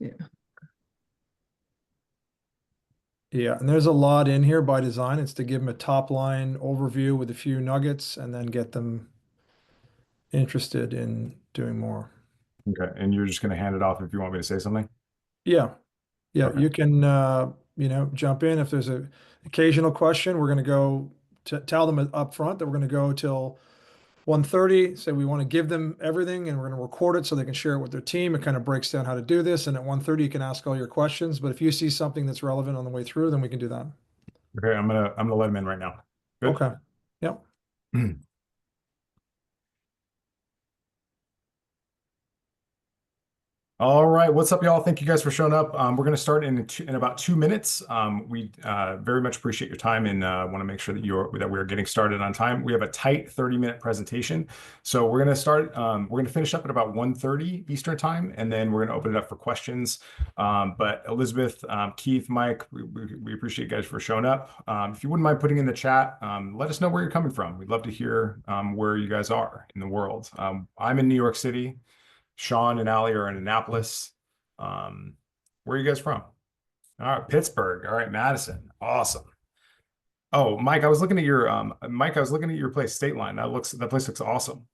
Yeah. Yeah, and there's a lot in here by design. It's to give them a top line overview with a few nuggets and then get them interested in doing more. Okay. And you're just going to hand it off if you want me to say something? Yeah, yeah, Okay. you can jump in if there's a occasional question. We're going to go to tell them up front that we're going to go till 1:30. Say we want to give them everything and we're going to record it so they can share it with their team. It kind of breaks down how to do this. And at 1:30, you can ask all your questions. But if you see something that's relevant on the way through, then we can do that. Okay. I'm gonna let him in right now. Good. Okay. Yep. All right, what's up, y'all? Thank you guys for showing up. We're going to start in about 2 minutes. We very much appreciate your time and want to make sure that we're getting started on time. We have a tight 30-minute presentation, so we're going to start. We're going to finish up at about 1:30 Eastern time, and then we're going to open it up for questions. But Elizabeth, Keith, Mike, we appreciate you guys for showing up. If you wouldn't mind putting in the chat, let us know where you're coming from. We'd love to hear where you guys are in the world. I'm in New York City. Sean and Allie are in Annapolis. Where are you guys from? All right, Pittsburgh. All right, Madison. Awesome. Oh, Mike, I was looking at your place, State Line. That place looks awesome.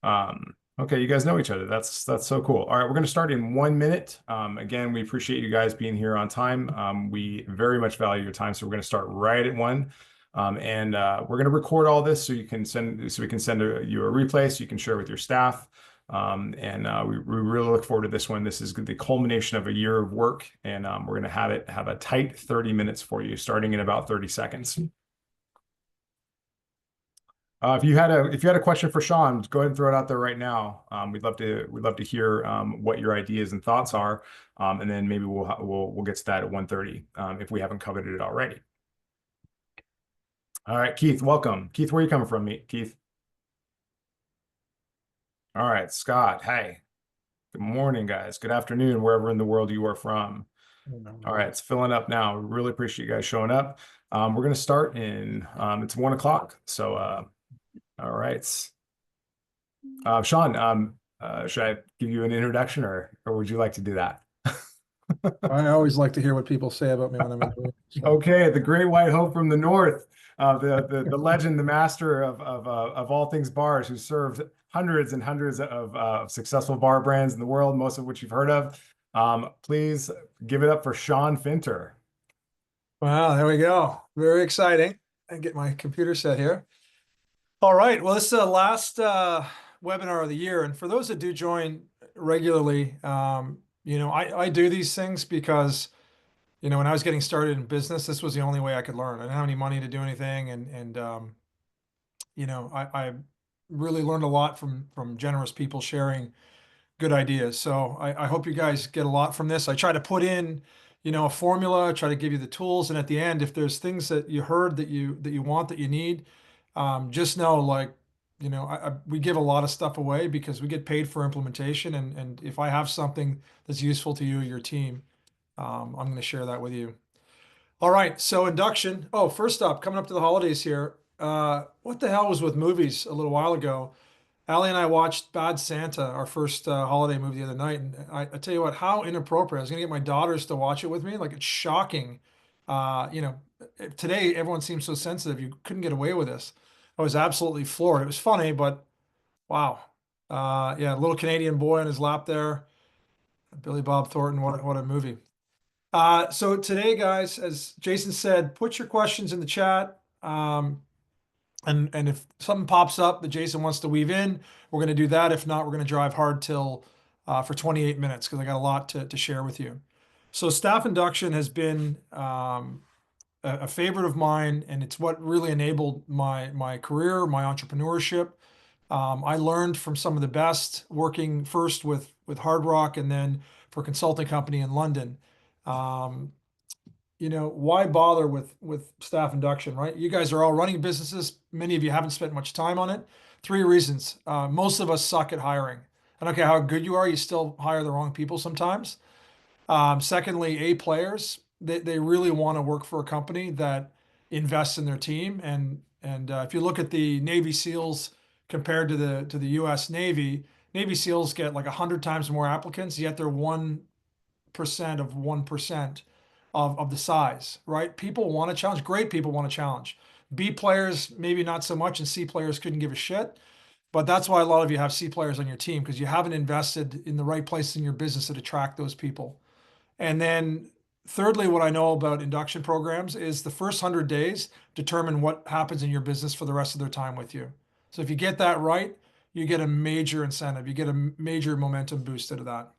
Okay, you guys know each other. That's so cool. All right, we're gonna start in 1 minute. Again, we appreciate you guys being here on time. We very much value your time, so we're gonna start right at 1. We're gonna record all this so we can send you a replay so you can share with your staff. We really look forward to this one. This is the culmination of a year of work, and we're going to have a tight 30 minutes for you, starting in about 30 seconds. If you had a question for Sean, go ahead and throw it out there right now. We'd love to hear what your ideas and thoughts are, and then maybe we'll get to that at 1:30 if we haven't covered it already. All right, Keith, welcome. Keith, where are you coming from, Keith? All right, Scott. Hey, good morning, guys. Good afternoon, wherever in the world you are from. All right, it's filling up now. We really appreciate you guys showing up. We're going to start in, it's 1 o'clock. So, all right. Sean, should I give you an introduction or would you like to do that? I always like to hear what people say about me when I'm in the room. So. Okay, the Great White Hope from the North, the legend, the master of all things bars, who served hundreds and hundreds of successful bar brands in the world, most of which you've heard of. Please give it up for Sean Finter. Wow, there we go. Very exciting. And get my computer set here. All right. Well, this is the last webinar of the year. And for those that do join regularly, I do these things because, when I was getting started in business, this was the only way I could learn. I didn't have any money to do anything. I really learned a lot from generous people sharing good ideas. So I hope you guys get a lot from this. I try to put in, a formula, try to give you the tools. And at the end, if there's things that you heard that you want, that you need, just know, we give a lot of stuff away because we get paid for implementation. And if I have something that's useful to you or your team, I'm going to share that with you. All right. So induction. Oh, first up, coming up to the holidays here. What the hell was with movies a little while ago? Allie and I watched Bad Santa, our first holiday movie the other night, and I tell you what, how inappropriate. I was gonna get my daughters to watch it with me. Like, it's shocking. Uh, you know, Today everyone seems so sensitive. You couldn't get away with this. I was absolutely floored. It was funny, but wow. Yeah, little Canadian boy on his lap there. Billy Bob Thornton. What a movie. So today, guys, as Jason said, put your questions in the chat. And if something pops up that Jason wants to weave in, we're going to do that. If not, we're going to drive hard till for 28 minutes because I got a lot to share with you. So staff induction has been a favorite of mine, and it's what really enabled my career, my entrepreneurship. I learned from some of the best, working first with Hard Rock and then for a consulting company in London. Why bother with staff induction, right? You guys are all running businesses. Many of you haven't spent much time on it. 3 reasons. Most of us suck at hiring. I don't care how good you are, you still hire the wrong people sometimes. Secondly, A players, they really want to work for a company that invests in their team. And if you look at the Navy SEALs compared to the U.S. Navy SEALs get like 100 times more applicants, yet they're 1% 1% of 1% of the size, right? People want to challenge. Great people want to challenge. B players, maybe not so much, and C players couldn't give a shit. But that's why a lot of you have C players on your team, because you haven't invested in the right place in your business to attract those people. And then thirdly, what I know about induction programs is the first 100 days determine what happens in your business for the rest of their time with you. So if you get that right, you get a major incentive. You get a major momentum boost out of that.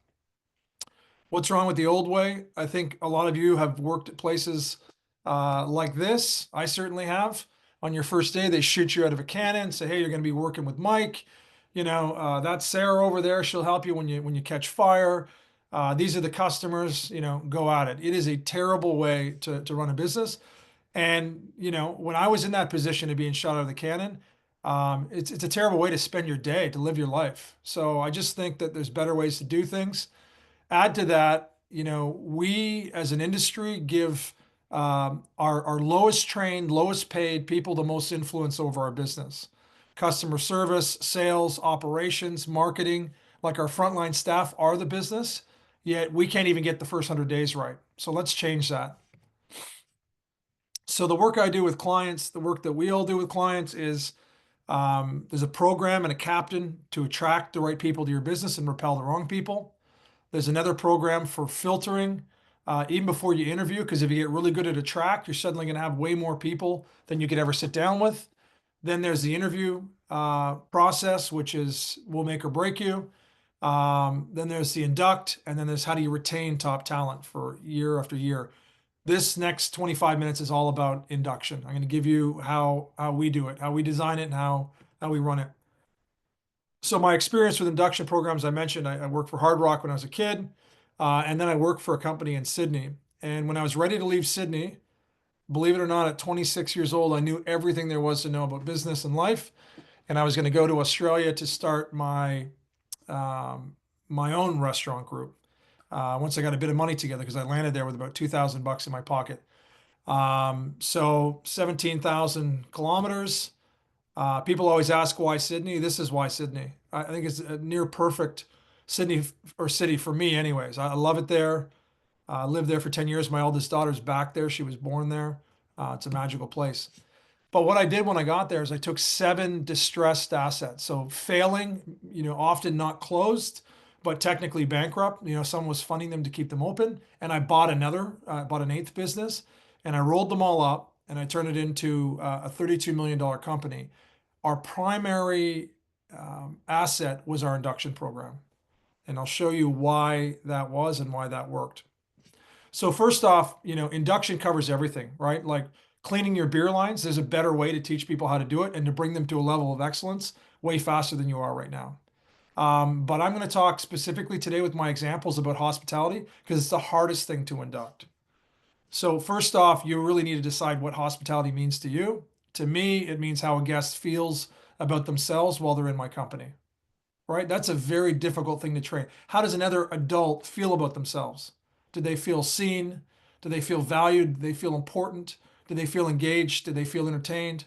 What's wrong with the old way? I think a lot of you have worked at places like this. I certainly have. On your first day, they shoot you out of a cannon, say, "Hey, you're going to be working with Mike. That's Sarah over there. She'll help you when you catch fire. These are the customers. Go at it." It is a terrible way to run a business. And when I was in that position of being shot out of the cannon, it's a terrible way to spend your day, to live your life. So I just think that there's better ways to do things. Add to that, we as an industry give our lowest trained, lowest paid people the most influence over our business. Customer service, sales, operations, marketing, like our frontline staff are the business, yet we can't even get the first 100 days right. So let's change that. So the work I do with clients, the work that we all do with clients is there's a program and a captain to attract the right people to your business and repel the wrong people. There's another program for filtering even before you interview, because if you get really good at attract, you're suddenly going to have way more people than you could ever sit down with. Then there's the interview process, which will make or break you. Then there's the induct, and then there's how do you retain top talent for year after year. This next 25 minutes is all about induction. I'm going to give you how we do it, how we design it, and how we run it. So my experience with induction programs, I mentioned I worked for Hard Rock when I was a kid, and then I worked for a company in Sydney. And when I was ready to leave Sydney, believe it or not, at 26 years old, I knew everything there was to know about business and life. And I was going to go to Australia to start my own restaurant group. Once I got a bit of money together, because I landed there with about $2,000 in my pocket. So 17,000 kilometers. People always ask why Sydney. This is why Sydney. I think it's a near perfect Sydney or city for me, anyways. I love it there. I lived there for 10 years. My oldest daughter's back there. She was born there. It's a magical place. But what I did when I got there is I took 7 distressed assets. So failing, often not closed, but technically bankrupt. Someone was funding them to keep them open. And I bought an 8th business, and I rolled them all up and I turned it into a $32 million company. Our primary asset was our induction program. And I'll show you why that was and why that worked. So first off, induction covers everything, right? Like cleaning your beer lines, there's a better way to teach people how to do it and to bring them to a level of excellence way faster than you are right now. But I'm going to talk specifically today with my examples about hospitality, because it's the hardest thing to induct. So first off, you really need to decide what hospitality means to you. To me, it means how a guest feels about themselves while they're in my company, right? That's a very difficult thing to train. How does another adult feel about themselves? Do they feel seen? Do they feel valued? Do they feel important? Do they feel engaged? Do they feel entertained?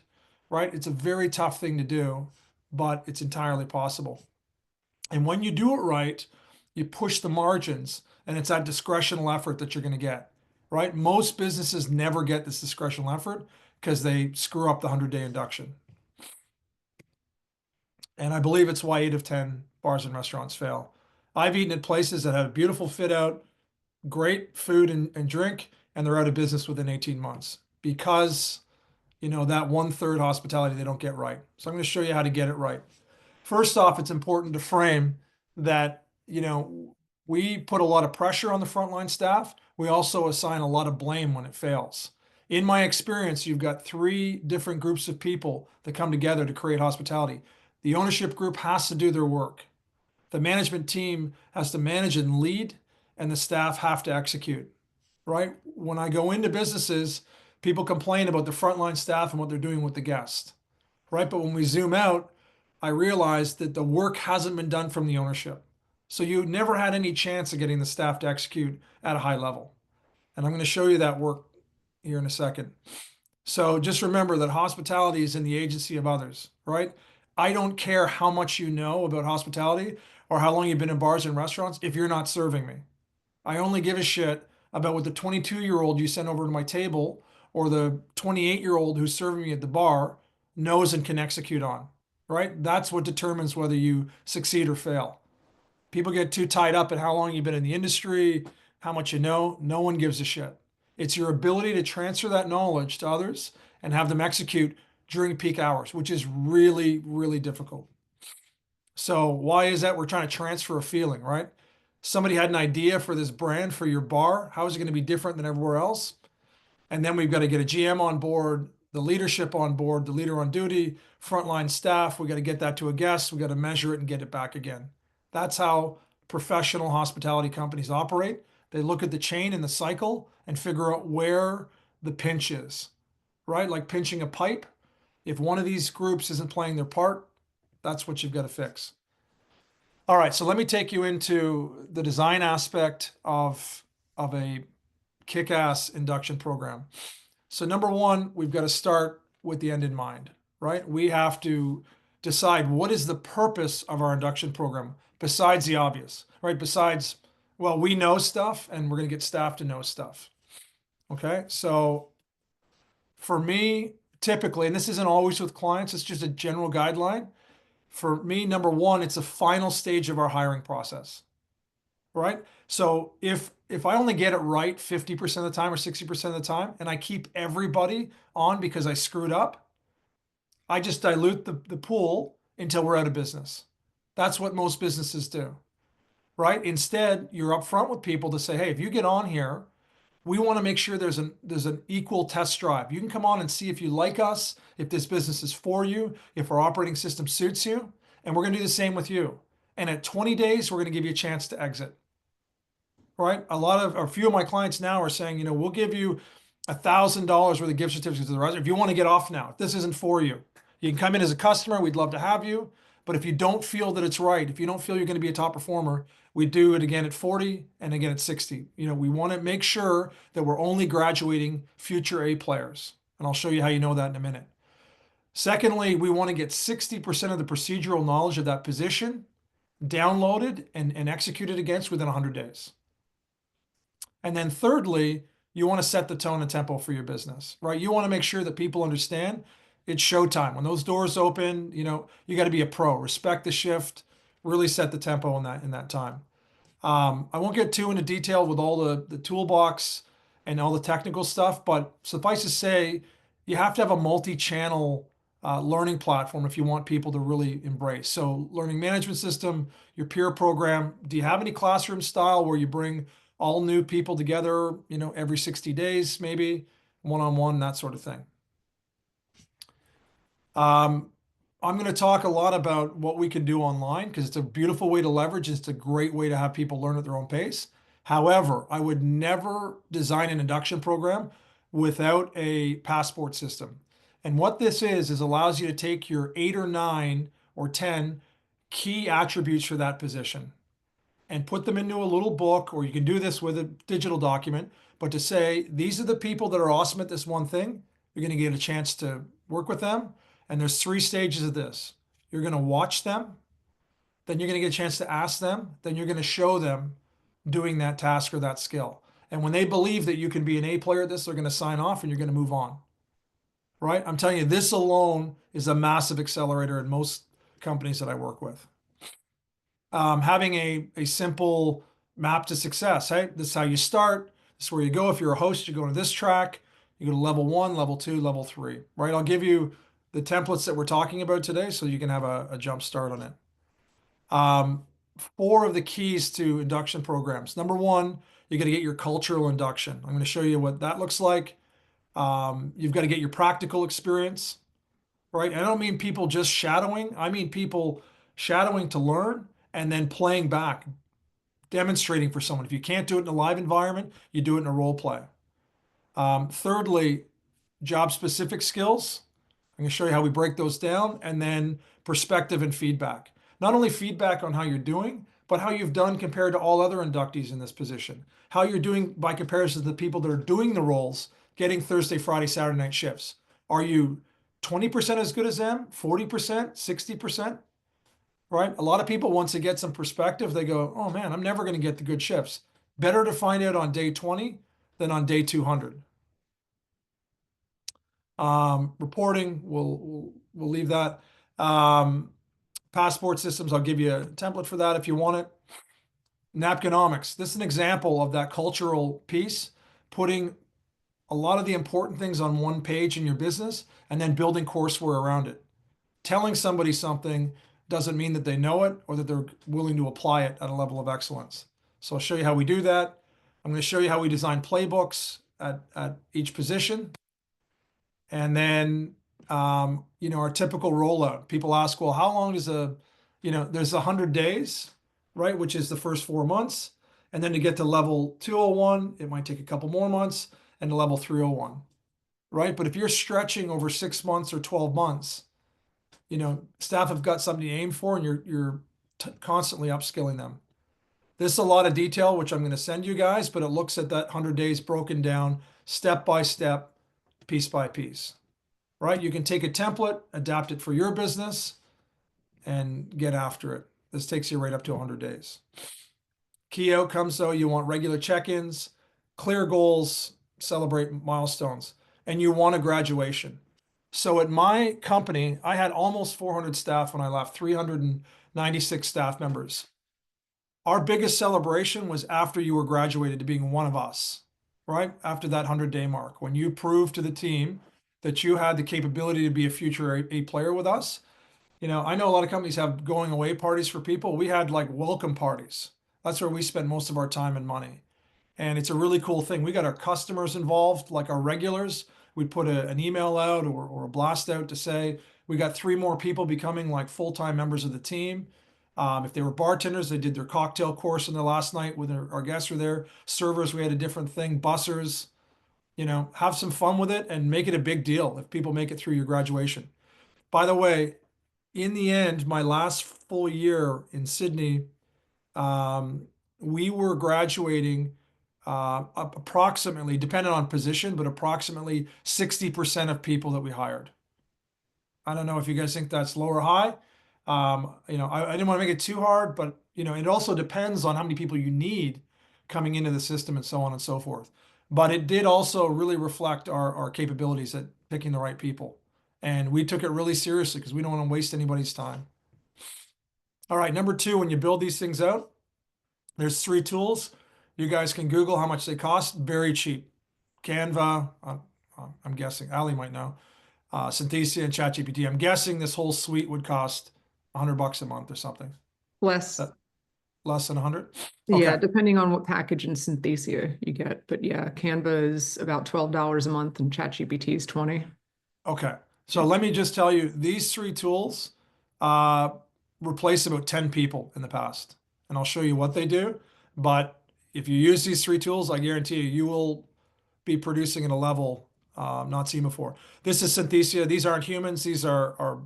Right? It's a very tough thing to do, but it's entirely possible. And when you do it right, you push the margins, and it's that discretional effort that you're going to get, right? Most businesses never get this discretional effort because they screw up the 100-day induction. And I believe it's why 8 of 10 bars and restaurants fail. I've eaten at places that have a beautiful fit out, great food and drink, and they're out of business within 18 months because, that 1/3 hospitality they don't get right. So I'm going to show you how to get it right. First off, it's important to frame that, we put a lot of pressure on the frontline staff. We also assign a lot of blame when it fails. In my experience, you've got 3 different groups of people that come together to create hospitality. The ownership group has to do their work. The management team has to manage and lead, and the staff have to execute, right? When I go into businesses, people complain about the frontline staff and what they're doing with the guest, right? But when we zoom out, I realized that the work hasn't been done from the ownership. So you never had any chance of getting the staff to execute at a high level. And I'm going to show you that work here in a second. So just remember that hospitality is in the agency of others, right? I don't care how much you know about hospitality or how long you've been in bars and restaurants if you're not serving me. I only give a shit about what the 22-year-old you send over to my table or the 28-year-old who's serving me at the bar knows and can execute on, right? That's what determines whether you succeed or fail. People get too tied up in how long you've been in the industry, how much you know. No one gives a shit. It's your ability to transfer that knowledge to others and have them execute during peak hours, which is really, really difficult. So why is that? We're trying to transfer a feeling, right? Somebody had an idea for this brand for your bar. How is it going to be different than everywhere else? And then we've got to get a GM on board, the leadership on board, the leader on duty, frontline staff. We got to get that to a guest. We got to measure it and get it back again. That's how professional hospitality companies operate. They look at the chain and the cycle and figure out where the pinch is, right? Like pinching a pipe. If one of these groups isn't playing their part, that's what you've got to fix. All right, so let me take you into the design aspect of a kick-ass induction program. So number one, we've got to start with the end in mind, right? We have to decide what is the purpose of our induction program besides the obvious, right? Besides, well, we know stuff and we're going to get staff to know stuff. Okay, so for me, typically, and this isn't always with clients, it's just a general guideline. For me, number one, it's a final stage of our hiring process, right? So if I only get it right 50% of the time or 60% of the time, and I keep everybody on because I screwed up, I just dilute the pool until we're out of business. That's what most businesses do, right? Instead, you're upfront with people to say, hey, if you get on here, we want to make sure there's an equal test drive. You can come on and see if you like us, if this business is for you, if our operating system suits you, and we're going to do the same with you. And at 20 days, we're going to give you a chance to exit. Right? A few of my clients now are saying, we'll give you $1,000 worth of gift certificates to the restaurant if you want to get off now. If this isn't for you, you can come in as a customer. We'd love to have you. But if you don't feel that it's right, if you don't feel you're going to be a top performer, we do it again at 40 and again at 60. We want to make sure that we're only graduating future A players. And I'll show you how you know that in a minute. Secondly, we want to get 60% of the procedural knowledge of that position downloaded and executed against within 100 days. And then thirdly, you want to set the tone and tempo for your business, right? You want to make sure that people understand it's showtime. When those doors open, you got to be a pro, respect the shift, really set the tempo in that time. I won't get too into detail with all the toolbox and all the technical stuff, but suffice to say, you have to have a multi-channel learning platform if you want people to really embrace. So learning management system, your peer program. Do you have any classroom style where you bring all new people together, every 60 days, maybe one-on-one, that sort of thing? I'm going to talk a lot about what we can do online because it's a beautiful way to leverage. It's a great way to have people learn at their own pace. However, I would never design an induction program without a passport system. And what this is allows you to take your 8 or 9 or 10 key attributes for that position and put them into a little book, or you can do this with a digital document, but to say, these are the people that are awesome at this one thing. You're going to get a chance to work with them. And there's 3 stages of this. You're going to watch them, then you're going to get a chance to ask them, then you're going to show them doing that task or that skill. And when they believe that you can be an A player at this, they're going to sign off and you're going to move on. Right? I'm telling you, this alone is a massive accelerator in most companies that I work with. Having a simple map to success. Hey, this is how you start. This is where you go. If you're a host, you go to this track. You go to level 1, level 2, level 3. Right? I'll give you the templates that we're talking about today so you can have a jump start on it. 4 of the keys to induction programs. Number 1, you got to get your cultural induction. I'm going to show you what that looks like. You've got to get your practical experience, right? And I don't mean people just shadowing. I mean people shadowing to learn and then playing back, demonstrating for someone. If you can't do it in a live environment, you do it in a role play. Thirdly, job-specific skills. I'm going to show you how we break those down, and then perspective and feedback. Not only feedback on how you're doing, but how you've done compared to all other inductees in this position. How you're doing by comparison to the people that are doing the roles, getting Thursday, Friday, Saturday night shifts. Are you 20% as good as them? 40%? 60%? Right? A lot of people, once they get some perspective, they go, oh man, I'm never going to get the good shifts. Better to find out on day 20 than on day 200. Reporting, we'll leave that. Passport systems, I'll give you a template for that if you want it. Napkinomics, this is an example of that cultural piece, putting a lot of the important things on one page in your business and then building courseware around it. Telling somebody something doesn't mean that they know it or that they're willing to apply it at a level of excellence. So I'll show you how we do that. I'm going to show you how we design playbooks at each position. And then, our typical rollout. People ask, well, how long does there's 100 days, right? Which is the first 4 months. And then to get to level 201, it might take a couple more months, and to level 301, right? But if you're stretching over 6 months or 12 months, staff have got something to aim for, and you're constantly upskilling them. This is a lot of detail, which I'm going to send you guys, but it looks at that 100 days broken down step by step, piece by piece, right? You can take a template, adapt it for your business, and get after it. This takes you right up to 100 days. Key outcomes, though, you want regular check-ins, clear goals, celebrate milestones, and you want a graduation. So at my company, I had almost 400 staff when I left, 396 staff members. Our biggest celebration was after you were graduated to being one of us, right? After that 100-day mark, when you proved to the team that you had the capability to be a future A player with us. I know a lot of companies have going away parties for people. We had like welcome parties. That's where we spend most of our time and money. And it's a really cool thing. We got our customers involved, like our regulars. We put an email out or a blast out to say, we got 3 more people becoming like full-time members of the team. If they were bartenders, they did their cocktail course in the last night when our guests were there. Servers, we had a different thing. Bussers, have some fun with it and make it a big deal if people make it through your graduation. By the way, in the end, my last full year in Sydney, we were graduating approximately, depending on position, but approximately 60% of people that we hired. I don't know if you guys think that's low or high. I didn't want to make it too hard, but it also depends on how many people you need coming into the system and so on and so forth. But it did also really reflect our capabilities at picking the right people. And we took it really seriously because we don't want to waste anybody's time. All right, number 2, when you build these things out, there's 3 tools. You guys can Google how much they cost. Very cheap. Canva, I'm guessing, Ali might know. Synthesia and ChatGPT. I'm guessing this whole suite would cost $100 a month or something. Less. Less than 100? Yeah, Okay. depending on what package in Synthesia you get. But yeah, Canva is about $12 a month and ChatGPT is 20. Okay. So let me just tell you, these 3 tools replace about 10 people in the past. And I'll show you what they do. But if you use these 3 tools, I guarantee you will be producing at a level not seen before. This is Synthesia. These aren't humans. These are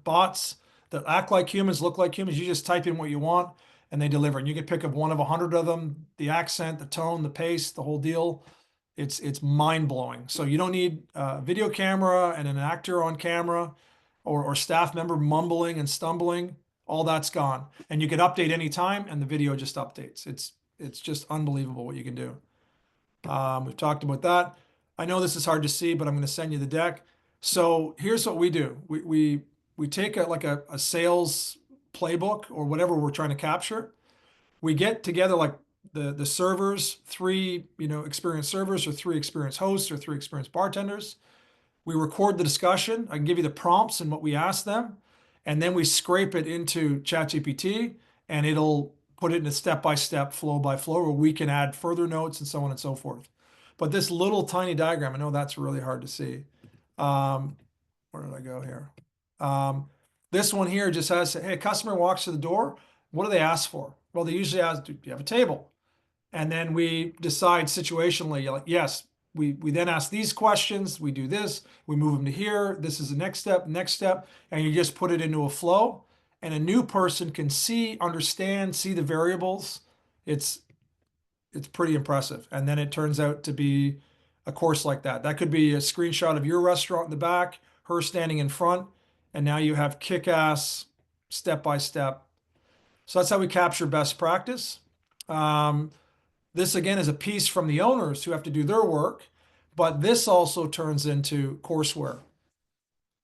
bots that act like humans, look like humans. You just type in what you want and they deliver. And you can pick up one of 100 of them, the accent, the tone, the pace, the whole deal. It's mind-blowing. So you don't need a video camera and an actor on camera or staff member mumbling and stumbling. All that's gone. And you can update anytime and the video just updates. It's just unbelievable what you can do. We've talked about that. I know this is hard to see, but I'm going to send you the deck. So here's what we do. We take a sales playbook or whatever we're trying to capture. We get together like the servers, 3 experienced servers or 3 experienced hosts or 3 experienced bartenders. We record the discussion. I can give you the prompts and what we ask them, and then we scrape it into ChatGPT, and it'll put it in a step-by-step, flow-by-flow, where we can add further notes and so on and so forth. But this little tiny diagram, I know that's really hard to see. Where did I go here? This one here just has, hey, a customer walks to the door. What do they ask for? Well, they usually ask, do you have a table? And then we decide situationally, like, yes, we then ask these questions, we do this, we move them to here, this is the next step, and you just put it into a flow, and a new person can see, understand, see the variables. It's pretty impressive. And then it turns out to be a course like that. That could be a screenshot of your restaurant in the back, her standing in front, and now you have kick-ass step-by-step. So that's how we capture best practice. This again is a piece from the owners who have to do their work, but this also turns into courseware.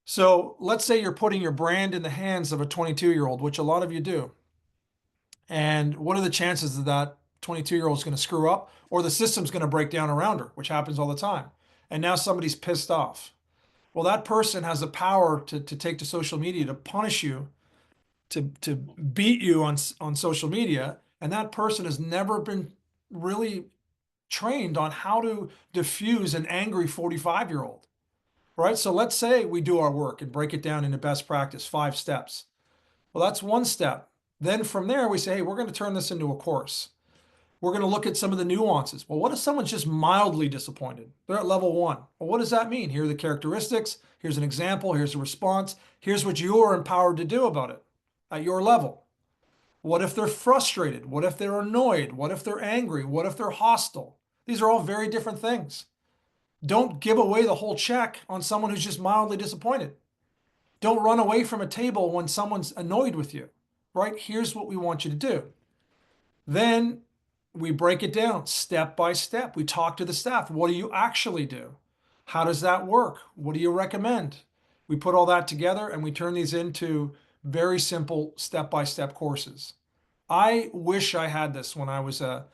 So let's say you're putting your brand in the hands of a 22-year-old, which a lot of you do. And what are the chances that 22-year-old is going to screw up, or the system's going to break down around her, which happens all the time. And now somebody's pissed off. Well, that person has the power to take to social media to punish you, to beat you on social media. And that person has never been really trained on how to diffuse an angry 45-year-old, right? So let's say we do our work and break it down into best practice, 5 steps. Well, that's one step. Then from there, we say, hey, we're going to turn this into a course. We're going to look at some of the nuances. Well, what if someone's just mildly disappointed? They're at level 1. Well, what does that mean? Here are the characteristics. Here's an example. Here's a response. Here's what you're empowered to do about it at your level. What if they're frustrated? What if they're annoyed? What if they're angry? What if they're hostile? These are all very different things. Don't give away the whole check on someone who's just mildly disappointed. Don't run away from a table when someone's annoyed with you, right? Here's what we want you to do. Then we break it down step by step. We talk to the staff. What do you actually do? How does that work? What do you recommend? We put all that together and we turn these into very simple step-by-step courses. I wish I had this when I was a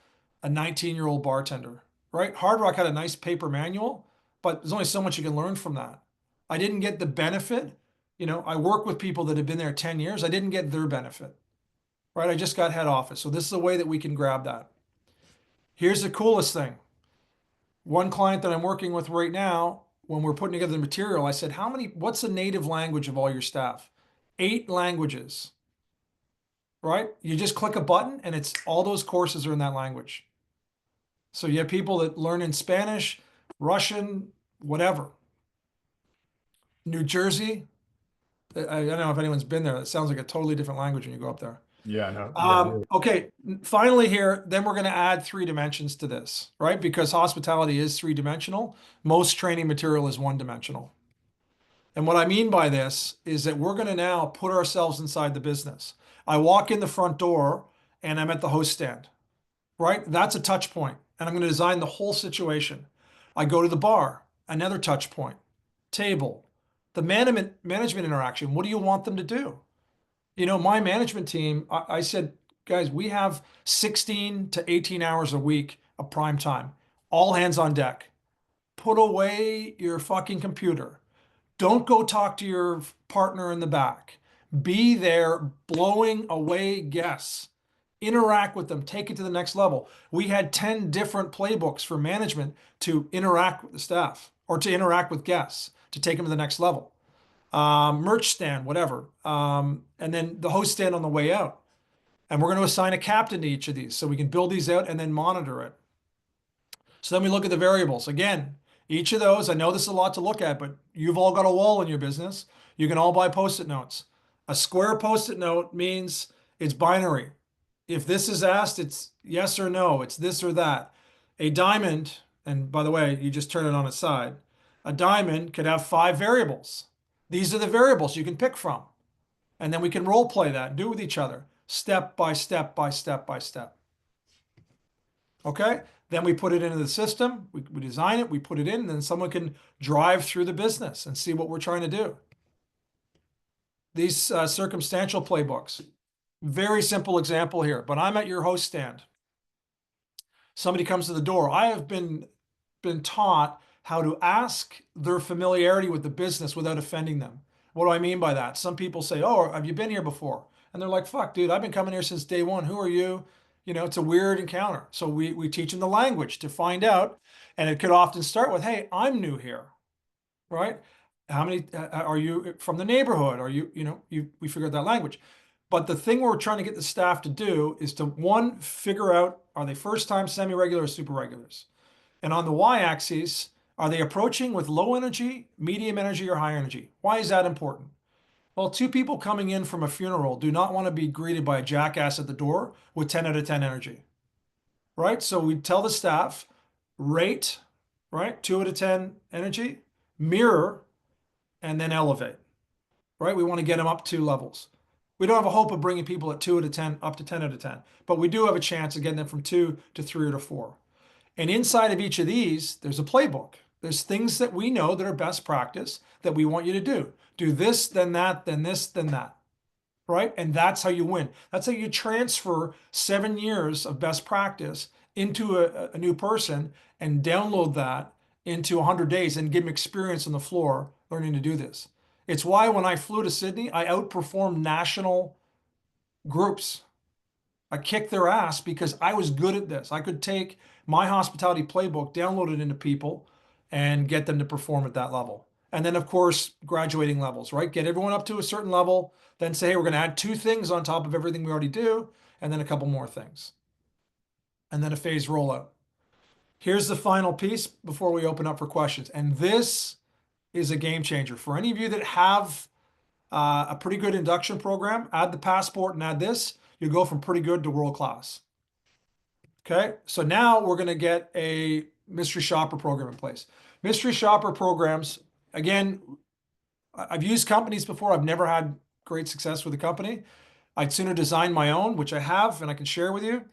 19-year-old bartender, right? Hard Rock had a nice paper manual, but there's only so much you can learn from that. I didn't get the benefit. You know, I work with people that have been there 10 years. I didn't get their benefit, right? I just got head office. So this is a way that we can grab that. Here's the coolest thing. One client that I'm working with right now, when we're putting together the material, I said, what's the native language of all your staff? 8 languages, right? You just click a button and it's all those courses are in that language. So you have people that learn in Spanish, Russian, whatever. New Jersey, I don't know if anyone's been there. It sounds like a totally different language when you go up there. Yeah, no. Okay, finally here, then we're going to add 3 dimensions to this, right? Because hospitality is 3-dimensional. Most training material is 1-dimensional. And what I mean by this is that we're going to now put ourselves inside the business. I walk in the front door and I'm at the host stand, right? That's a touch point. And I'm going to design the whole situation. I go to the bar, another touch point, table, the management interaction. What do you want them to do? You know, my management team, I said, guys, we have 16 to 18 hours a week of prime time, all hands on deck. Put away your fucking computer. Don't go talk to your partner in the back. Be there blowing away guests. Interact with them, take it to the next level. We had 10 different playbooks for management to interact with the staff or to interact with guests, to take them to the next level. Merch stand, whatever. And then the host stand on the way out. And we're going to assign a captain to each of these so we can build these out and then monitor it. So then we look at the variables. Again, each of those, I know this is a lot to look at, but you've all got a wall in your business. You can all buy Post-it notes. A square Post-it note means it's binary. If this is asked, it's yes or no. It's this or that. A diamond, and by the way, you just turn it on its side. A diamond could have 5 variables. These are the variables you can pick from. And then we can role play that, do it with each other, step by step by step by step. Okay? Then we put it into the system, we design it, we put it in, and then someone can drive through the business and see what we're trying to do. These circumstantial playbooks, very simple example here, but I'm at your host stand. Somebody comes to the door. I have been taught how to ask their familiarity with the business without offending them. What do I mean by that? Some people say, oh, have you been here before? And they're like, fuck, dude, I've been coming here since day one. Who are you? You know, it's a weird encounter. So we teach them the language to find out. And it could often start with, hey, I'm new here, right? How many, are you from the neighborhood? Are you, we figure out that language. But the thing we're trying to get the staff to do is to, 1, figure out, are they first-time semi-regular or super regulars? And on the y-axis, are they approaching with low energy, medium energy, or high energy? Why is that important? Well, 2 people coming in from a funeral do not want to be greeted by a jackass at the door with 10 out of 10 energy, right? So we tell the staff, rate, right? 2 out of 10 energy, mirror, and then elevate, right? We want to get them up 2 levels. We don't have a hope of bringing people at 2 out of 10 up to 10 out of 10, but we do have a chance of getting them from 2 to 3 or to 4. And inside of each of these, there's a playbook. There's things that we know that are best practice that we want you to do. Do this, then that, then this, then that. Right? And that's how you win. That's how you transfer 7 years of best practice into a new person and download that into 100 days and give them experience on the floor learning to do this. It's why when I flew to Sydney, I outperformed national groups. I kicked their ass because I was good at this. I could take my hospitality playbook, download it into people, and get them to perform at that level. And then, of course, graduating levels, right? Get everyone up to a certain level, then say, hey, we're going to add 2 things on top of everything we already do, and then a couple more things. And then a phased rollout. Here's the final piece before we open up for questions. And this is a game changer. For any of you that have a pretty good induction program, add the passport and add this, you go from pretty good to world class. Okay, so now we're going to get a mystery shopper program in place. Mystery shopper programs, again, I've used companies before. I've never had great success with a company. I'd sooner design my own, which I have, and I can share with you.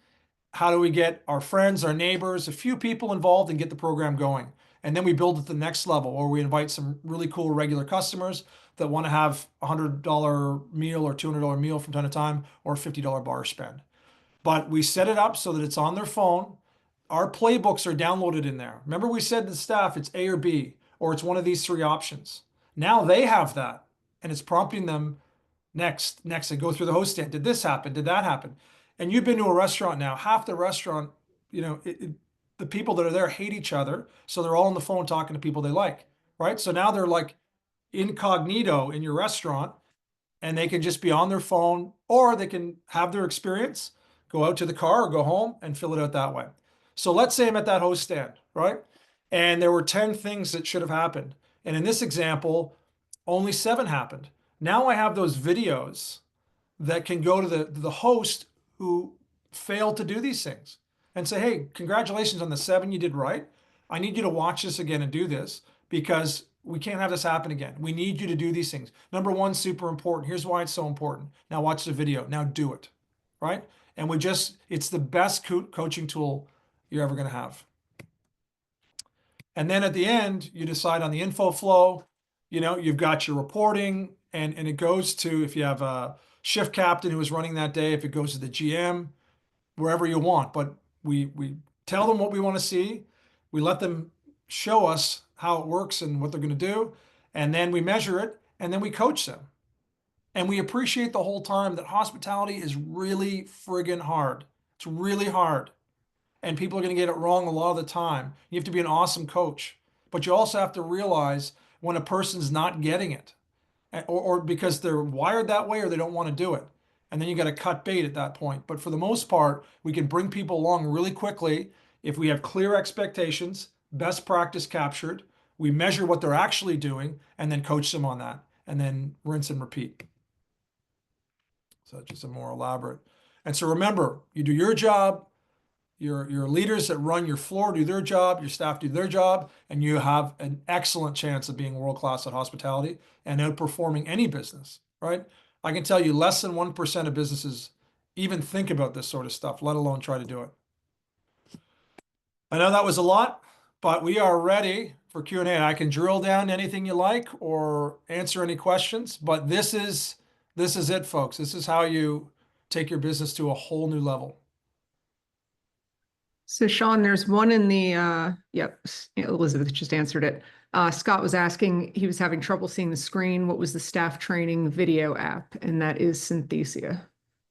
How do we get our friends, our neighbors, a few people involved and get the program going? And then we build it to the next level, or we invite some really cool regular customers that want to have a $100 meal or $200 meal from time to time, or a $50 bar spend. But we set it up so that it's on their phone. Our playbooks are downloaded in there. Remember we said to the staff, it's A or B, or it's one of these 3 options. Now they have that, and it's prompting them next. They go through the host stand. Did this happen? Did that happen? And you've been to a restaurant now. Half the restaurant, you know, the people that are there hate each other, so they're all on the phone talking to people they like, right? So now they're like incognito in your restaurant, and they can just be on their phone, or they can have their experience, go out to the car or go home and fill it out that way. So let's say I'm at that host stand, right? And there were 10 things that should have happened. And in this example, only 7 happened. Now I have those videos that can go to the host who failed to do these things and say, hey, congratulations on the 7 you did right. I need you to watch this again and do this, because we can't have this happen again. We need you to do these things. Number 1, super important. Here's why it's so important. Now watch the video. Now do it, right? And it's the best coaching tool you're ever going to have. And then at the end, you decide on the info flow. You know, you've got your reporting, and it goes to, if you have a shift captain who is running that day, if it goes to the GM, wherever you want. But we tell them what we want to see. We let them show us how it works and what they're going to do. And then we measure it, and then we coach them. And we appreciate the whole time that hospitality is really friggin' hard. It's really hard. And people are going to get it wrong a lot of the time. You have to be an awesome coach. But you also have to realize when a person's not getting it, or because they're wired that way or they don't want to do it. And then you got to cut bait at that point. But for the most part, we can bring people along really quickly if we have clear expectations, best practice captured, we measure what they're actually doing, and then coach them on that, and then rinse and repeat. So just a more elaborate. And so remember, you do your job, your leaders that run your floor do their job, your staff do their job, and you have an excellent chance of being world-class at hospitality and outperforming any business, right? I can tell you less than 1% of businesses even think about this sort of stuff, let alone try to do it. I know that was a lot, but we are ready for Q&A. I can drill down anything you like or answer any questions, but this is it, folks. This is how you take your business to a whole new level. So Sean, there's one in the, yep, Elizabeth just answered it. Scott was asking, he was having trouble seeing the screen. What was the staff training video app? And that is Synthesia.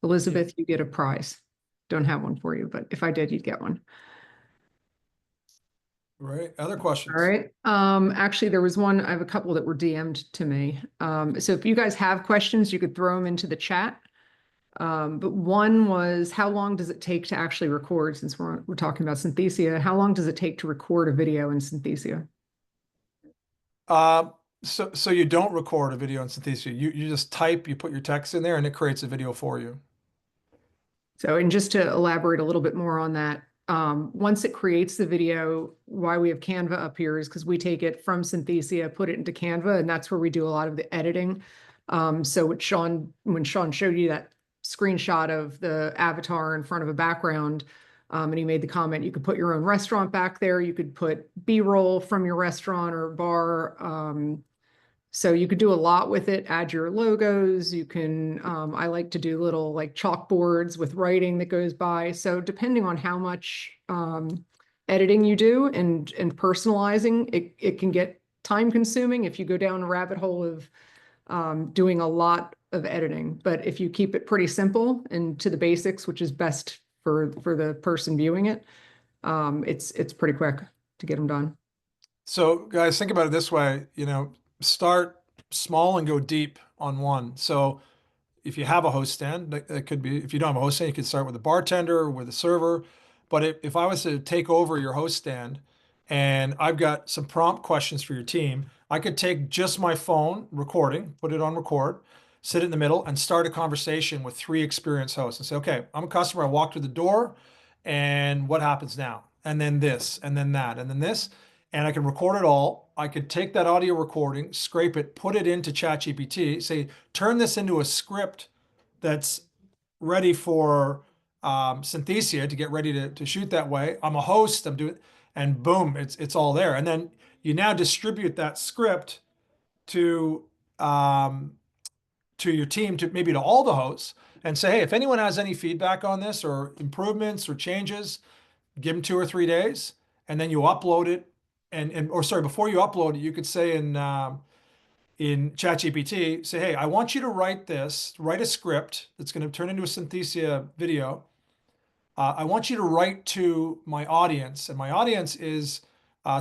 Elizabeth, you get a prize. Don't have one for you, but if I did, you'd get one. Right. Other questions? All right. Actually, there was one, I have a couple that were DM'd to me. So if you guys have questions, you could throw them into the chat. But one was, how long does it take to actually record, since we're talking about Synthesia? How long does it take to record a video in Synthesia? So you don't record a video in Synthesia. You just type, you put your text in there, and it creates a video for you. So, and just to elaborate a little bit more on that, once it creates the video, why we have Canva up here is because we take it from Synthesia, put it into Canva, and that's where we do a lot of the editing. So when Sean showed you that screenshot of the avatar in front of a background, and he made the comment, you could put your own restaurant back there. You could put B-roll from your restaurant or bar. So you could do a lot with it, add your logos. You can, I like to do little like chalkboards with writing that goes by. So depending on how much editing you do and personalizing, it can get time consuming if you go down a rabbit hole of doing a lot of editing. But if you keep it pretty simple and to the basics, which is best for the person viewing it, it's pretty quick to get them done. So guys, think about it this way, start small and go deep on one. So if you have a host stand, that could be, if you don't have a host stand, you could start with a bartender or with a server. But if I was to take over your host stand and I've got some prompt questions for your team, I could take just my phone recording, put it on record, sit in the middle and start a conversation with 3 experienced hosts and say, okay, I'm a customer. I walk through the door and what happens now? And then this, and then that, and then this. And I can record it all. I could take that audio recording, scrape it, put it into ChatGPT, say, turn this into a script that's ready for Synthesia to get ready to shoot that way. I'm a host, I'm doing, and boom, it's all there. And then you now distribute that script to your team, to maybe to all the hosts, and say, hey, if anyone has any feedback on this or improvements or changes, give them 2 or 3 days, and then you upload it. Or sorry, before you upload it, you could say in ChatGPT, say, hey, I want you to write a script that's going to turn into a Synthesia video. I want you to write to my audience, and my audience is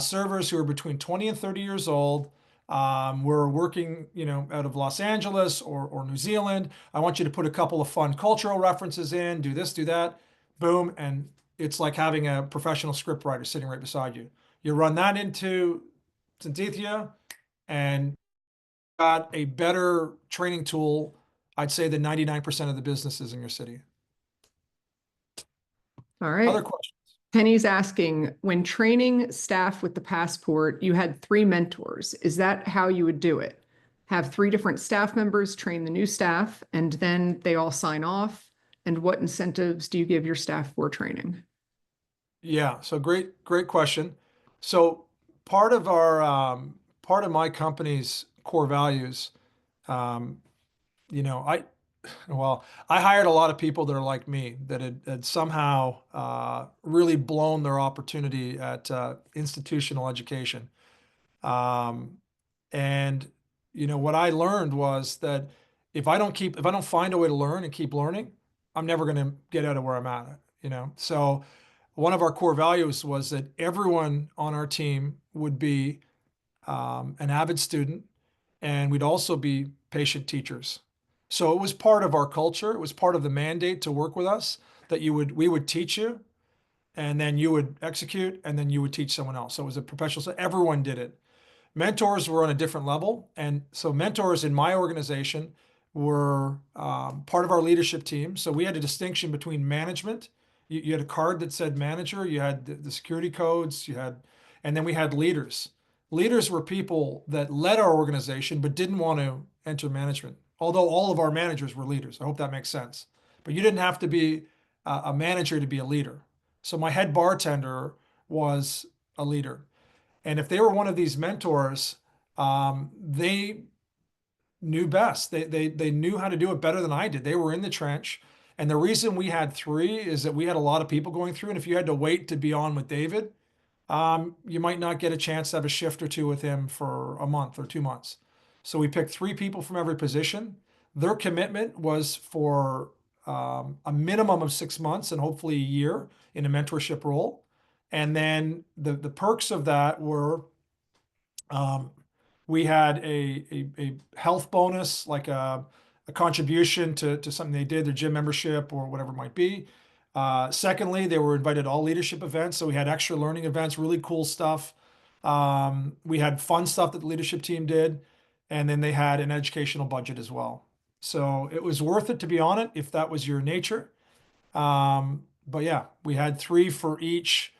servers who are between 20 and 30 years old. We're working, out of Los Angeles or New Zealand. I want you to put a couple of fun cultural references in, do this, do that, boom. And it's like having a professional script writer sitting right beside you. You run that into Synthesia and got a better training tool, I'd say, than 99% of the businesses in your city. All right. Other questions? Penny's asking, when training staff with the Passport, you had 3 mentors. Is that how you would do it? Have 3 different staff members train the new staff, and then they all sign off? And what incentives do you give your staff for training? Yeah, so great question. So part of my company's core values, I hired a lot of people that are like me, that had somehow really blown their opportunity at institutional education. And what I learned was that if I don't find a way to learn and keep learning, I'm never going to get out of where I'm at. So one of our core values was that everyone on our team would be an avid student, and we'd also be patient teachers. So it was part of our culture. It was part of the mandate to work with us, that we would teach you, and then you would execute, and then you would teach someone else. So it was a professional. So everyone did it. Mentors were on a different level, and so mentors in my organization were part of our leadership team. So we had a distinction between management. You had a card that said manager. You had the security codes. And then we had leaders. Leaders were people that led our organization but didn't want to enter management. Although all of our managers were leaders. I hope that makes sense. But you didn't have to be a manager to be a leader. So my head bartender was a leader. And if they were one of these mentors, they knew best. They knew how to do it better than I did. They were in the trench. And the reason we had 3 is that we had a lot of people going through. And if you had to wait to be on with David, you might not get a chance to have a shift or 2 with him for a month or 2 months. So we picked 3 people from every position. Their commitment was for a minimum of 6 months and hopefully a year in a mentorship role. And then the perks of that were we had a health bonus, like a contribution to something they did, their gym membership or whatever it might be. Secondly, they were invited to all leadership events. So we had extra learning events, really cool stuff. We had fun stuff that the leadership team did. And then they had an educational budget as well. So it was worth it to be on it if that was your nature. But yeah, we had 3 for each.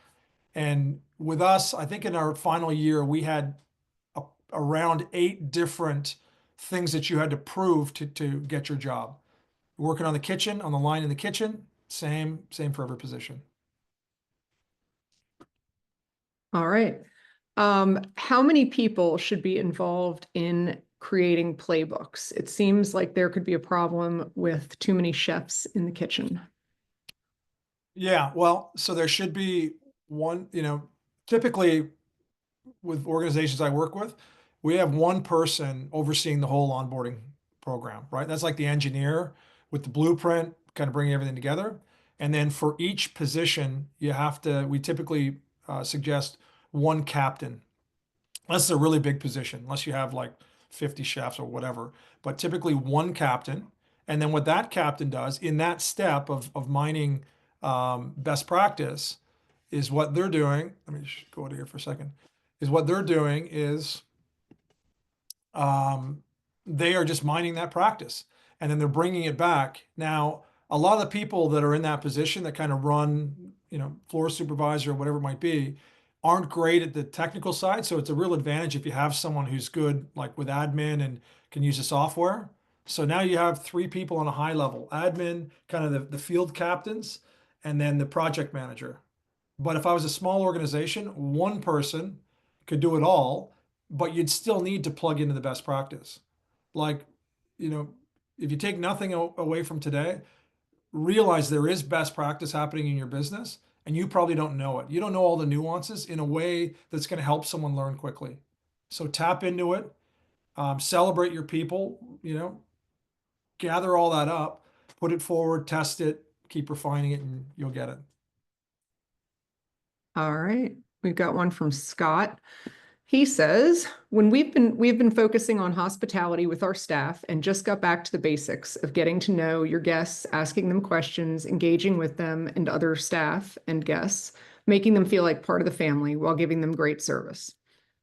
And with us, I think in our final year, we had around 8 different things that you had to prove to get your job. Working on the kitchen, on the line in the kitchen, same for every position. All right. How many people should be involved in creating playbooks? It seems like there could be a problem with too many chefs in the kitchen. Yeah, well, so there should be one, typically with organizations I work with, we have one person overseeing the whole onboarding program, right? That's like the engineer with the blueprint, kind of bringing everything together. And then for each position, we typically suggest one captain. Unless it's a really big position, unless you have like 50 chefs or whatever, but typically one captain. And then what that captain does in that step of mining best practice is what they're doing. Let me just go to here for a second. Is what they're doing is they are just mining that practice and then they're bringing it back. Now, a lot of the people that are in that position that kind of run, floor supervisor or whatever it might be, aren't great at the technical side. So it's a real advantage if you have someone who's good, like with admin and can use the software. So now you have three people on a high level: admin, kind of the field captains, and then the project manager. But if I was a small organization, one person could do it all, but you'd still need to plug into the best practice. Like, if you take nothing away from today, realize there is best practice happening in your business and you probably don't know it. You don't know all the nuances in a way that's going to help someone learn quickly. So tap into it, celebrate your people, gather all that up, put it forward, test it, keep refining it, and you'll get it. All right. We've got one from Scott. He says, when we've been focusing on hospitality with our staff and just got back to the basics of getting to know your guests, asking them questions, engaging with them and other staff and guests, making them feel like part of the family while giving them great service.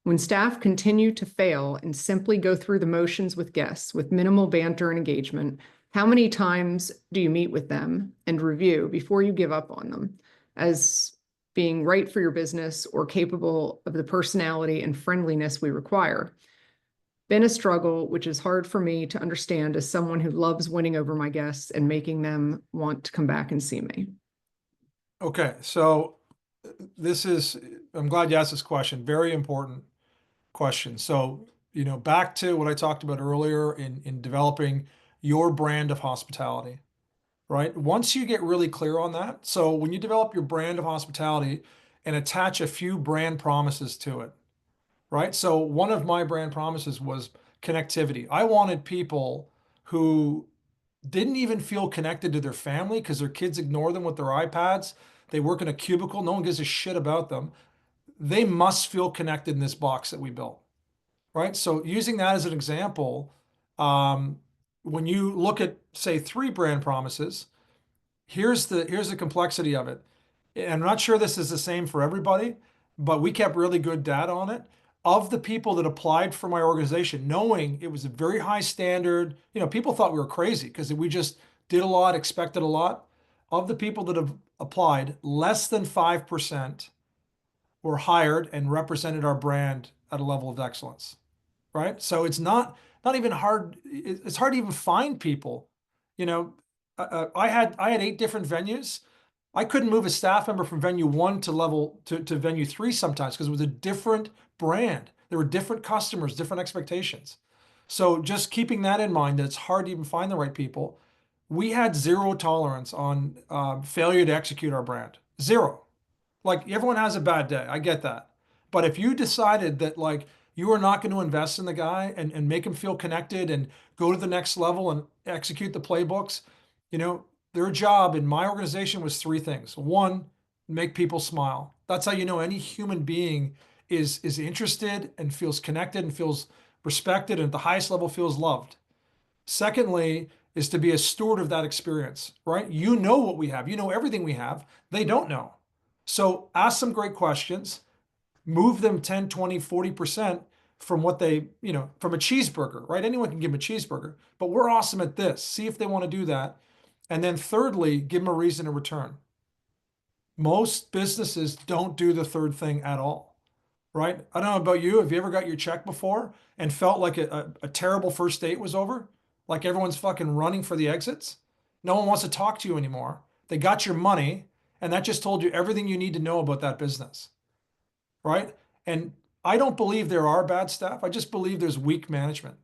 When staff continue to fail and simply go through the motions with guests with minimal banter and engagement, how many times do you meet with them and review before you give up on them as being right for your business or capable of the personality and friendliness we require? Been a struggle, which is hard for me to understand as someone who loves winning over my guests and making them want to come back and see me. Okay, so I'm glad you asked this question. Very important question. So, back to what I talked about earlier in developing your brand of hospitality, right? Once you get really clear on that, so when you develop your brand of hospitality and attach a few brand promises to it, right? So one of my brand promises was connectivity. I wanted people who didn't even feel connected to their family because their kids ignore them with their iPads. They work in a cubicle. No one gives a shit about them. They must feel connected in this box that we built, right? So using that as an example, when you look at, say, 3 brand promises, here's the complexity of it. And I'm not sure this is the same for everybody, but we kept really good data on it. Of the people that applied for my organization, knowing it was a very high standard, people thought we were crazy because we just did a lot, expected a lot. Of the people that have applied, less than 5% were hired and represented our brand at a level of excellence, right? So it's not even hard. It's hard to even find people. I had 8 different venues. I couldn't move a staff member from venue 1 to venue 3 sometimes because it was a different brand. There were different customers, different expectations. So just keeping that in mind, that it's hard to even find the right people. We had 0 tolerance on failure to execute our brand. 0. Like, everyone has a bad day. I get that. But if you decided that, like, you are not going to invest in the guy and make him feel connected and go to the next level and execute the playbooks, their job in my organization was 3 things. 1, make people smile. That's how you know any human being is interested and feels connected and feels respected and at the highest level feels loved. Secondly, is to be a steward of that experience, right? You know what we have. You know everything we have. They don't know. So ask some great questions, move them 10, 20, 40% from what they, from a cheeseburger, right? Anyone can give them a cheeseburger, but we're awesome at this. See if they want to do that. And then thirdly, give them a reason to return. Most businesses don't do the third thing at all, right? I don't know about you. Have you ever got your check before and felt like a terrible first date was over? Like everyone's fucking running for the exits? No one wants to talk to you anymore. They got your money, and that just told you everything you need to know about that business, right? And I don't believe there are bad staff. I just believe there's weak management,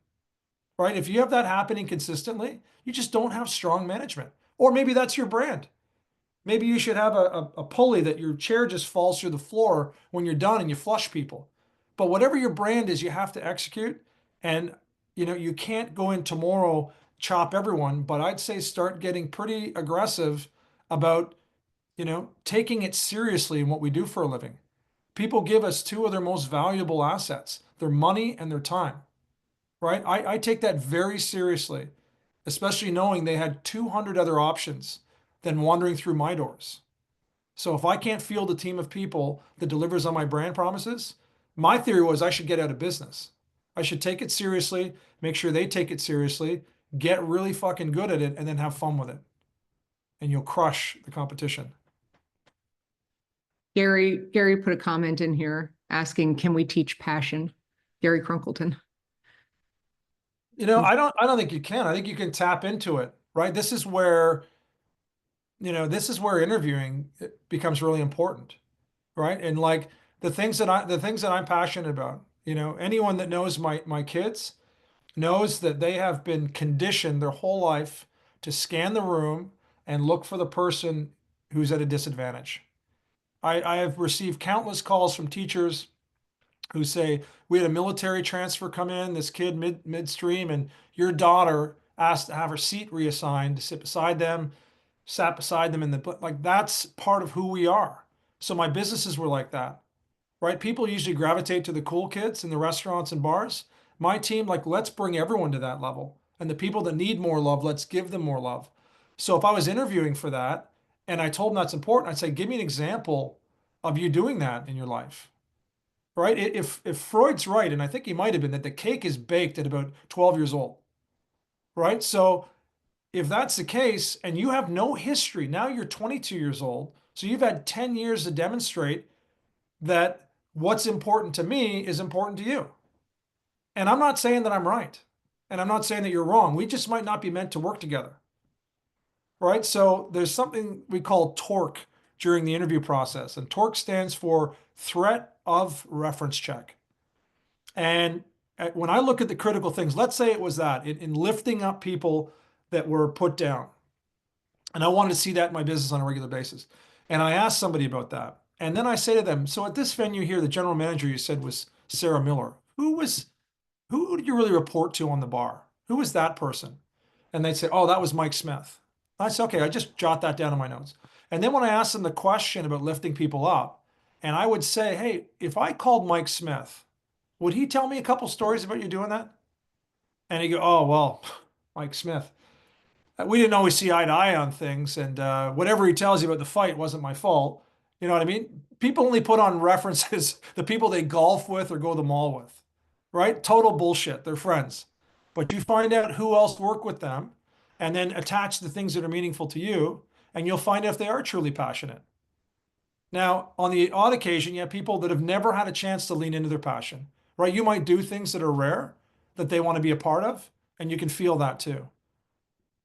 right? If you have that happening consistently, you just don't have strong management. Or maybe that's your brand. Maybe you should have a pulley that your chair just falls through the floor when you're done and you flush people. But whatever your brand is, you have to execute. And you can't go in tomorrow, chop everyone, but I'd say start getting pretty aggressive about, taking it seriously in what we do for a living. People give us two of their most valuable assets, their money and their time, right? I take that very seriously, especially knowing they had 200 other options than wandering through my doors. So if I can't field a team of people that delivers on my brand promises, my theory was I should get out of business. I should take it seriously, make sure they take it seriously, get really fucking good at it, and then have fun with it. And you'll crush the competition. Gary put a comment in here asking, can we teach passion? Gary Crunkleton. I don't think you can. I think you can tap into it, right? This is where interviewing becomes really important, right? And like the things that I'm passionate about, anyone that knows my kids knows that they have been conditioned their whole life to scan the room and look for the person who's at a disadvantage. I have received countless calls from teachers who say, we had a military transfer come in, this kid midstream, and your daughter asked to have her seat reassigned to sit beside them, sat beside them like that's part of who we are. So my businesses were like that, right? People usually gravitate to the cool kids in the restaurants and bars. My team, like, let's bring everyone to that level. And the people that need more love, let's give them more love. So if I was interviewing for that and I told them that's important, I'd say, give me an example of you doing that in your life, right? If Freud's right, and I think he might have been, that the cake is baked at about 12 years old, right? So if that's the case and you have no history, now you're 22 years old, so you've had 10 years to demonstrate that what's important to me is important to you. And I'm not saying that I'm right. And I'm not saying that you're wrong. We just might not be meant to work together. Right? So there's something we call TORC during the interview process. And TORC stands for threat of reference check. And when I look at the critical things, let's say it was that in lifting up people that were put down. And I wanted to see that in my business on a regular basis. And I asked somebody about that. And then I say to them, so at this venue here, the general manager you said was Sarah Miller. Who did you really report to on the bar? Who was that person? And they'd say, oh, that was Mike Smith. I said, okay, I just jot that down in my notes. And then when I asked them the question about lifting people up, and I would say, hey, if I called Mike Smith, would he tell me a couple stories about you doing that? And he'd go, oh, well, Mike Smith. We didn't always see eye to eye on things, and whatever he tells you about the fight wasn't my fault. You know what I mean? People only put on references the people they golf with or go to the mall with, right? Total bullshit. They're friends. But you find out who else worked with them and then attach the things that are meaningful to you, and you'll find out if they are truly passionate. Now, on the odd occasion, you have people that have never had a chance to lean into their passion, right? You might do things that are rare that they want to be a part of, and you can feel that too.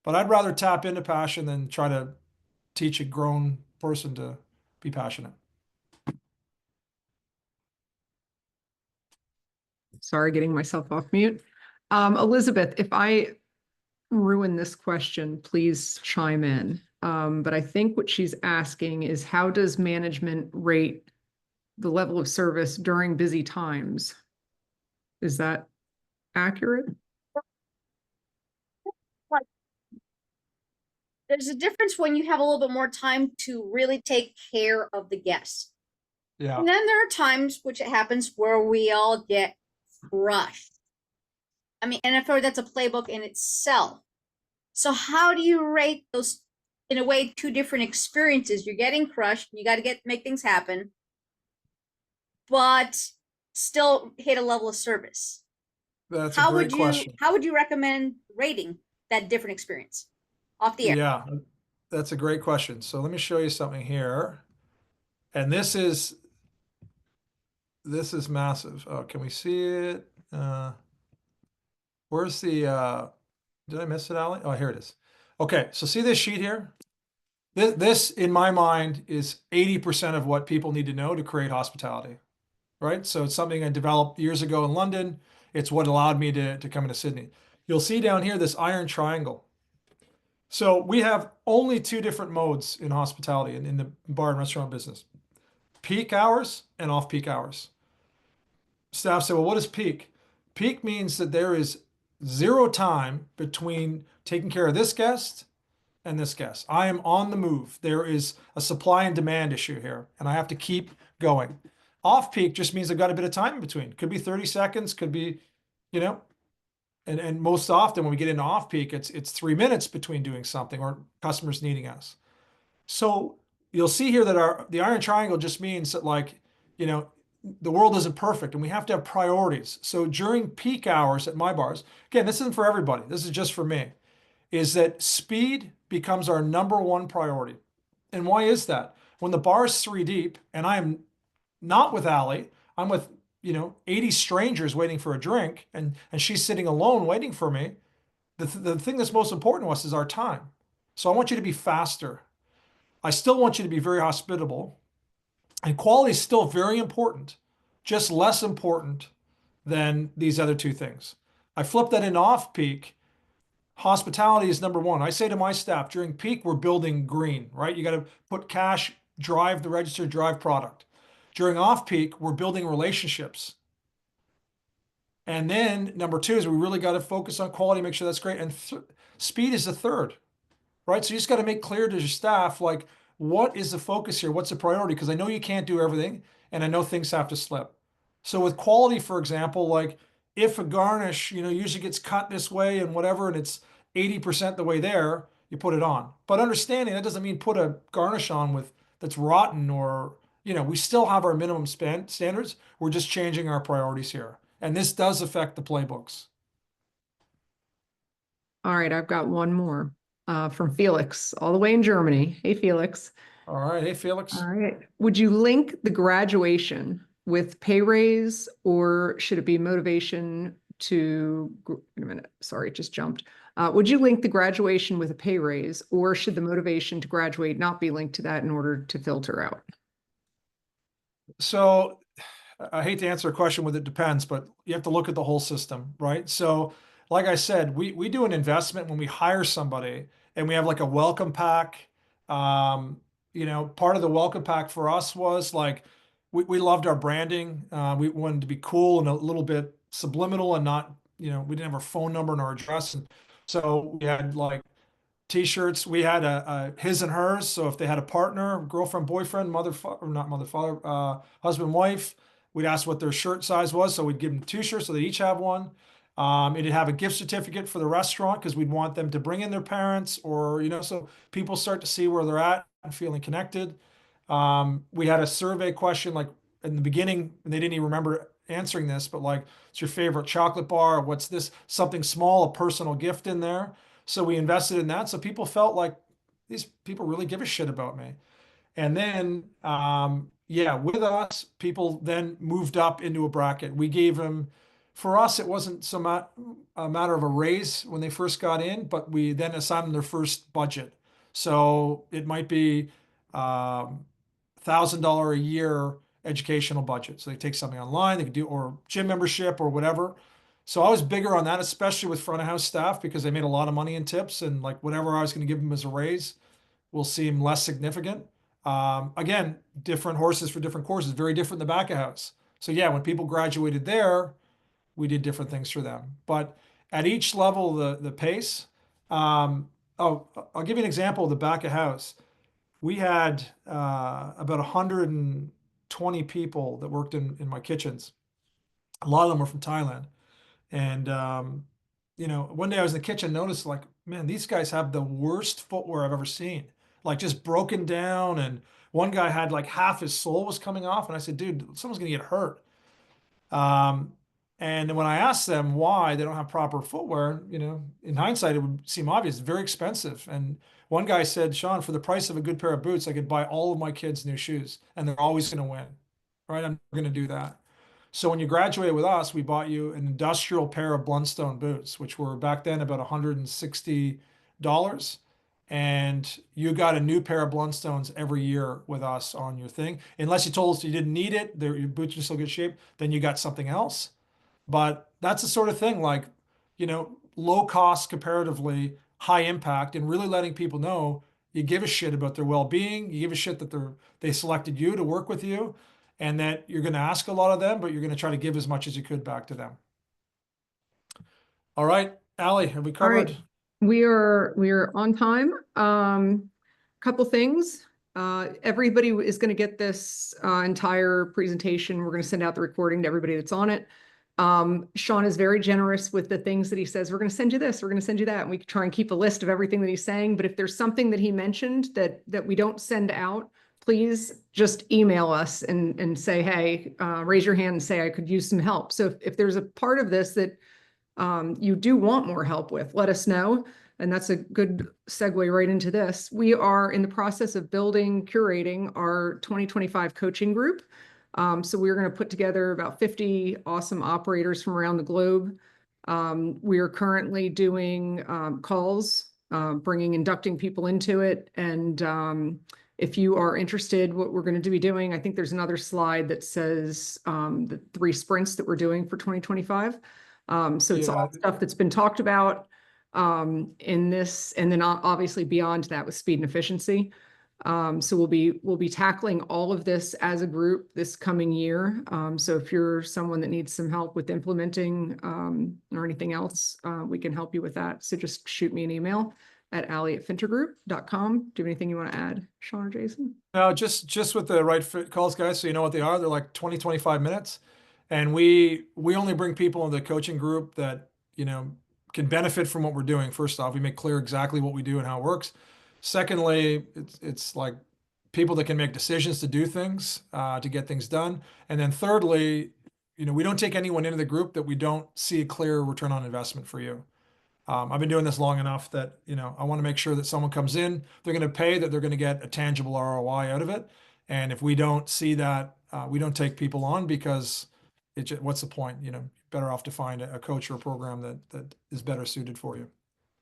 But I'd rather tap into passion than try to teach a grown person to be passionate. Sorry, getting myself off mute. Elizabeth, if I ruin this question, please chime in. But I think what she's asking is, how does management rate the level of service during busy times? Is that accurate? There's a difference when you have a little bit more time to really take care of the guests. Yeah. And then there are times, which it happens, where we all get crushed. I mean, and I feel that's a playbook in itself. So how do you rate those, in a way, two different experiences? You're getting crushed, you got to make things happen, but still hit a level of service. That's a great question. How would you recommend rating that different experience off the air? Yeah, that's a great question. So let me show you something here. And this is this is massive. Oh, can we see it? Where's the, did I miss it, Ali? Oh, here it is. Okay, so see this sheet here? This, in my mind, is 80% of what people need to know to create hospitality, right? So it's something I developed years ago in London. It's what allowed me to come into Sydney. You'll see down here this iron triangle. So we have only two different modes in hospitality and in the bar and restaurant business: peak hours and off-peak hours. Staff say, well, what is peak? Peak means that there is zero time between taking care of this guest and this guest. I am on the move. There is a supply and demand issue here, and I have to keep going. Off peak just means I've got a bit of time in between. Could be 30 seconds, could be, you know, and most often when we get into off peak, it's 3 minutes between doing something or customers needing us. So you'll see here that the iron triangle just means that, like, you know, the world isn't perfect and we have to have priorities. So during peak hours at my bars, again, this isn't for everybody, this is just for me, is that speed becomes our number one priority. And why is that? When the bar is 3 deep and I am not with Ali, I'm with, 80 strangers waiting for a drink, and she's sitting alone waiting for me. The thing that's most important to us is our time. So I want you to be faster. I still want you to be very hospitable. And quality is still very important, just less important than these other two things. I flip that in off peak. Hospitality is number one. I say to my staff, during peak, we're building green, right? You got to put cash, drive the register, drive product. During off peak, we're building relationships. And then number two is we really got to focus on quality, make sure that's great. And speed is the third, right? So you just got to make clear to your staff, like, what is the focus here? What's the priority? Because I know you can't do everything, and I know things have to slip. So with quality, for example, like if a garnish, usually gets cut this way and whatever, and it's 80% the way there, you put it on. But understanding that doesn't mean put a garnish on that's rotten, or, we still have our minimum standards. We're just changing our priorities here. And this does affect the playbooks. All right, I've got one more from Felix, all the way in Germany. Hey, Felix. All right. Hey, Felix. All right. Would you link the graduation with pay raise, or should it be motivation to, wait a minute, sorry, it just jumped. Would you link the graduation with a pay raise, or should the motivation to graduate not be linked to that in order to filter out? So I hate to answer a question with it depends, but you have to look at the whole system, right? So like I said, we do an investment when we hire somebody, and we have like a welcome pack. Part of the welcome pack for us was like, we loved our branding. We wanted to be cool and a little bit subliminal, and not, we didn't have our phone number and our address. And so we had like T-shirts. We had a his and hers. So if they had a partner, girlfriend, boyfriend, husband, wife, we'd ask what their shirt size was. So we'd give them 2 shirts so they each have one. It'd have a gift certificate for the restaurant because we'd want them to bring in their parents, or, so people start to see where they're at and feeling connected. We had a survey question, like in the beginning, and they didn't even remember answering this, but like, it's your favorite chocolate bar? What's this? Something small, a personal gift in there. So we invested in that. So people felt like these people really give a shit about me. And then, with us, people then moved up into a bracket. We gave them, for us, it wasn't a matter of a raise when they first got in, but we then assigned them their first budget. So it might be $1,000 a year educational budget. So they take something online, they could do, or gym membership or whatever. So I was bigger on that, especially with front of house staff, because they made a lot of money in tips, and like whatever I was going to give them as a raise will seem less significant. Again, different horses for different courses, very different in the back of house. So yeah, when people graduated there, we did different things for them. But at each level, the pace, I'll give you an example of the back of house. We had about 120 people that worked in my kitchens. A lot of them were from Thailand. And, one day I was in the kitchen, noticed like, man, these guys have the worst footwear I've ever seen, like just broken down. And one guy had like half his sole was coming off. And I said, dude, someone's going to get hurt. And when I asked them why they don't have proper footwear, in hindsight, it would seem obvious, it's very expensive. And one guy said, Sean, for the price of a good pair of boots, I could buy all of my kids new shoes, and they're always going to win, right? I'm going to do that. So when you graduated with us, we bought you an industrial pair of Blundstone boots, which were back then about $160. And you got a new pair of Blundstones every year with us on your thing. Unless you told us you didn't need it, your boots are in still good shape, then you got something else. But that's the sort of thing, like, low cost comparatively, high impact, and really letting people know you give a shit about their well-being. You give a shit that they selected you to work with you, and that you're going to ask a lot of them, but you're going to try to give as much as you could back to them. All right, Allie, have we All right. covered? We are on time. Couple things. Everybody is going to get this entire presentation. We're going to send out the recording to everybody that's on it. Sean is very generous with the things that he says. We're going to send you this, we're going to send you that. And we try and keep a list of everything that he's saying. But if there's something that he mentioned that we don't send out, please just email us and say, hey, raise your hand and say, I could use some help. So if there's a part of this that you do want more help with, let us know. And that's a good segue right into this. We are in the process of curating our 2025 coaching group. So we're going to put together about 50 awesome operators from around the globe. We are currently doing calls, inducting people into it. And if you are interested, what we're going to be doing, I think there's another slide that says the 3 sprints that we're doing for 2025. So it's all stuff that's been talked about in this, and then obviously beyond that with speed and efficiency. So we'll be tackling all of this as a group this coming year. So if you're someone that needs some help with implementing or anything else, we can help you with that. So just shoot me an email at ally@fintergroup.com. Do you have anything you want to add, Sean or Jason? No, just with the right fit calls, guys, so you know what they are. They're like 20, 25 minutes. And we only bring people in the coaching group that, can benefit from what we're doing. First off, we make clear exactly what we do and how it works. Secondly, it's like people that can make decisions to do things, to get things done. And then thirdly, we don't take anyone into the group that we don't see a clear return on investment for you. I've been doing this long enough that, I want to make sure that someone comes in, they're going to pay, that they're going to get a tangible ROI out of it. And if we don't see that, we don't take people on, because what's the point? Better off to find a coach or a program that is better suited for you.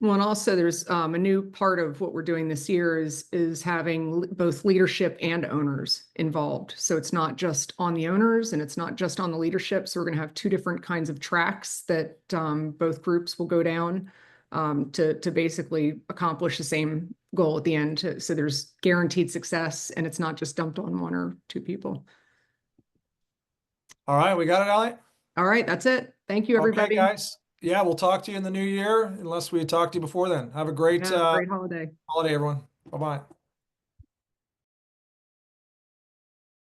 Well, and also there's a new part of what we're doing this year is having both leadership and owners involved. So it's not just on the owners and it's not just on the leadership. So we're going to have 2 different kinds of tracks that both groups will go down to basically accomplish the same goal at the end. So there's guaranteed success, and it's not just dumped on 1 or 2 people. All right, we got it, Allie? All right, that's it. Thank you, everybody. Okay, guys. Yeah, we'll talk to you in the new year, unless we talk to you before then. Have a great Great holiday. holiday, everyone. Bye-bye.